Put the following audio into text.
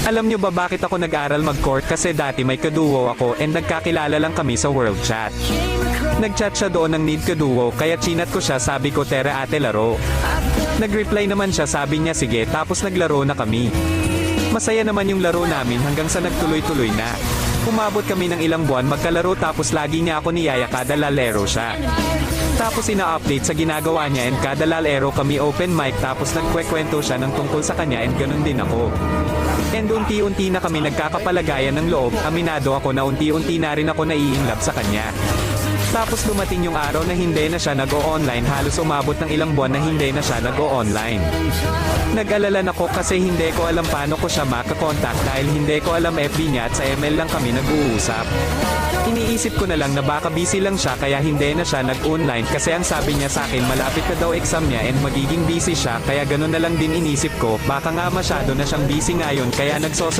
Alam nyo ba bakit ako nag-aral mag-court? Kasi dati may kaduo ako and nagkakilala lang kami sa world chat. Nag-chat siya doon ng need kaduo kaya chinat ko siya, sabi ko tara ate laro. Nag-reply naman siya, sabi niya sige, tapos naglaro na kami. Masaya naman yung laro namin hanggang sa nagtuloy-tuloy na. Umabot kami ng ilang buwan magkalaro tapos lagi niya ako niyaya kada lalero siya. Tapos ina-update sa ginagawa niya and kada lalero kami open mic tapos nagkwekwento siya ng tungkol sa kanya and ganun din ako. And unti-unti na kami nagkakapalagayan ng loob, aminado ako na unti-unti na rin ako nai-inlove sa kanya. Tapos dumating yung araw na hindi na siya nag-o-online, halos umabot ng ilang buwan na hindi na siya nag-o-online. Nag-alala ako kasi hindi ko alam paano ko siya makakontakt dahil hindi ko alam FB niya at sa ML lang kami nag-uusap. Iniisip ko na lang na baka busy lang siya kaya hindi na siya nag-online kasi ang sabi niya sa akin malapit na daw exam niya and magiging busy siya kaya ganun na lang din inisip ko, baka nga masyado na siyang busy ngayon kaya nagsosol